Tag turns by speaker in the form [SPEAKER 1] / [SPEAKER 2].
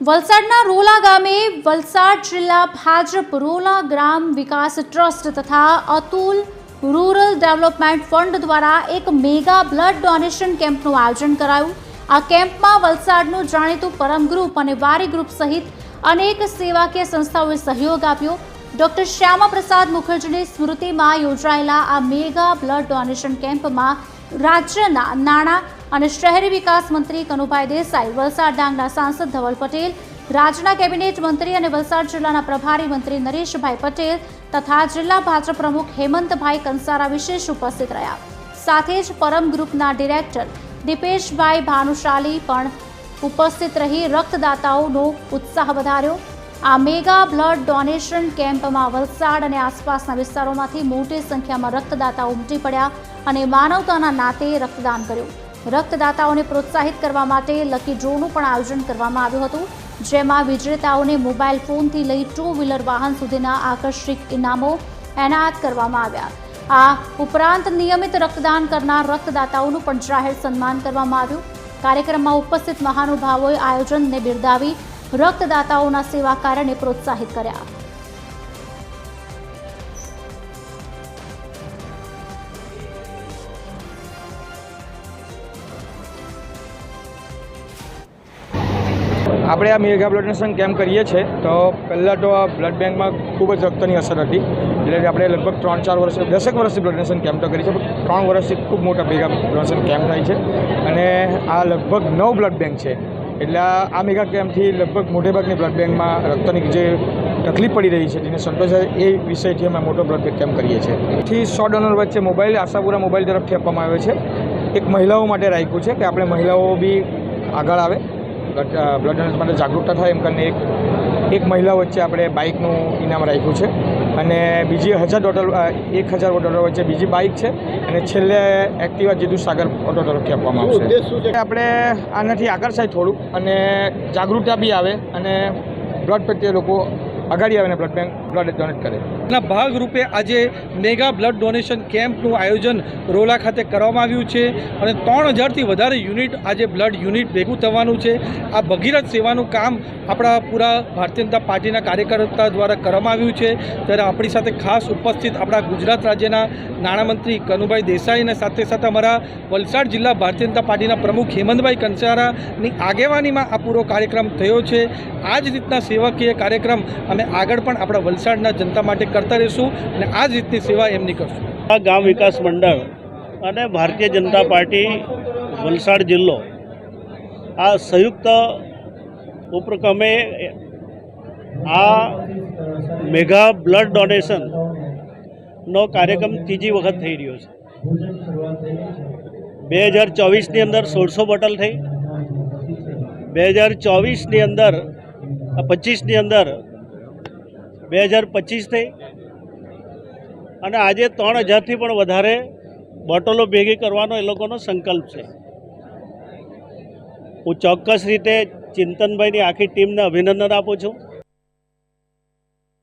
[SPEAKER 1] વલસાડના રોલા ગામે વલસાડ જિલ્લા ભાજપ રોલા ગ્રામ વિકાસ ટ્રસ્ટ તથા અતુલ રૂરલ ડેવલપમેન્ટ ફંડ દ્વારા એક મેગા બ્લડ ડોનેશન કેમ્પનું આયોજન કરાયું। આ કેમ્પમાં વલસાડનું જાણીતું પરમ ગ્રુપ અને વારી ગ્રુપ સહિત અનેક સેવાકીય સંસ્થાઓએ સહયોગ આપ્યો। ડોક્ટર શ્યામા પ્રસાદ મુખર્જીની સ્મૃતિમાં યોજાયેલા આ મેગા બ્લડ ડોનેશન કેમ્પમાં રાજ્યના નાણાં અને શહેરી વિકાસ મંત્રી કનુભાઈ દેસાઈ, વલસાડ ડાંગના સાંસદ ધવલ પટેલ, રાજ્યના કેબિનેટ મંત્રી અને વલસાડ જિલ્લાના પ્રભારી મંત્રી નરેશભાઈ પટેલ તથા જિલ્લા ભાજપ પ્રમુખ હેમંતભાઈ કંસારા વિશેષ ઉપસ્થિત રહ્યા। સાથે જ પરમ ગ્રુપના ડિરેક્ટર દીપેશભાઈ ભાનુશાલી પણ ઉપસ્થિત રહી રક્તદાતાઓનો ઉત્સાહ વધાર્યો। આ મેગા બ્લડ ડોનેશન કેમ્પમાં વલસાડ અને આસપાસના વિસ્તારોમાંથી મોટી સંખ્યામાં રક્તદાતાઓ ઉમટી પડ્યા અને માનવતાના નાતે રક્તદાન કર્યું। રક્તદાતાઓને પ્રોત્સાહિત કરવા માટે લકી ડ્રોનું પણ આયોજન કરવામાં આવ્યું હતું, જેમાં વિજેતાઓને મોબાઈલ ફોનથી લઈ 2 વ્હીલર વાહન સુધીના આકર્ષક ઇનામો એનાયત કરવામાં આવ્યા। આ ઉપરાંત નિયમિત રક્તદાન કરનાર રક્તદાતાઓનું પણ જાહેર સન્માન કરવામાં આવ્યું। કાર્યક્રમમાં ઉપસ્થિત મહાનુભાવોએ આયોજનને બિરદાવી રક્તદાતાઓના સેવા કાર્યને પ્રોત્સાહિત કર્યા।
[SPEAKER 2] આપણે આ મેગા બ્લડ ડોનેશન કેમ્પ કરીએ છીએ તો પહેલાં તો આ બ્લડ બેંકમાં ખૂબ જ રક્તની અસર હતી, એટલે આપણે લગભગ 3-4 વર્ષ 10 વર્ષથી બ્લડ ડોનેશન કેમ્પ તો કરી છે, પણ 3 વર્ષથી ખૂબ મોટા મેગા ડોનેશન કેમ્પ થાય છે અને આ લગભગ 9 બ્લડ બેંક છે। એટલે આ મેગા કેમ્પથી લગભગ મોટેભાગની બ્લડ બેંકમાં રક્તની જે તકલીફ પડી રહી છે તેને સંતોષાય એ વિષયથી અમે મોટો બ્લડ કેમ્પ કરીએ છીએ। થી 100 ડોનર વચ્ચે મોબાઈલ આશાપુરા મોબાઈલ તરફથી આપવામાં આવ્યો છે। એક મહિલાઓ માટે રાખ્યું છે કે આપણે મહિલાઓ બી આગળ આવે, બ્લડ ડોનેશન માટે જાગૃતતા થાય એમ કરીને એક મહિલા વચ્ચે આપણે બાઇકનું ઇનામ રાખ્યું છે અને બીજી 1000 ડોલર વચ્ચે બીજી બાઇક છે અને છેલ્લે એક્ટિવા જીતુ સાગર ઓટો તરફથી આપવામાં આવશે। આપણે આનાથી આકર્ષાય થોડુંક અને જાગૃતતા બી આવે અને બ્લડ પ્રત્યે લોકો આગળ આવે અને બ્લડ ડોનેટ કરે।
[SPEAKER 3] ના ભાગરૂપે આજે મેગા બ્લડ ડોનેશન કેમ્પનું આયોજન રોલા ખાતે કરવામાં આવ્યું છે અને 3000થી વધારે યુનિટ આજે બ્લડ યુનિટ ભેગું થવાનું છે। આ ભગીરથ સેવાનું કામ આપણા પૂરા ભારતીય જનતા પાર્ટીના કાર્યકર્તા દ્વારા કરવામાં આવ્યું છે। ત્યારે આપણી સાથે ખાસ ઉપસ્થિત આપણા ગુજરાત રાજ્યના નાણામંત્રી કનુભાઈ દેસાઈ અને સાથે સાથે અમારા વલસાડ જિલ્લા ભારતીય જનતા પાર્ટીના પ્રમુખ હેમંતભાઈ કંસારાની આગેવાનીમાં આ પૂરો કાર્યક્રમ થયો છે। આ જ રીતના સેવાકીય કાર્યક્રમ અમે આગળ પણ આપણા વલસાડના જનતા માટે કરતા રહીશું અને આ જ રીતની સેવા એમની કરશું।
[SPEAKER 4] આ ગામ વિકાસ મંડળ અને ભારતીય જનતા પાર્ટી વલસાડ જિલ્લો આ સંયુક્ત ઉપક્રમે આ મેગા બ્લડ ડોનેશનનો કાર્યક્રમ ત્રીજી વખત થઈ રહ્યો છે। 2024ની અંદર 1600 બોટલ થઈ, 2024ની અંદર 25ની અંદર 2025 થઈ અને આજે 3000થી પણ વધારે બોટલો ભેગી કરવાનો એ લોકોનો સંકલ્પ છે। હું ચોક્કસ રીતે ચિંતનભાઈની આખી ટીમને અભિનંદન આપું છું।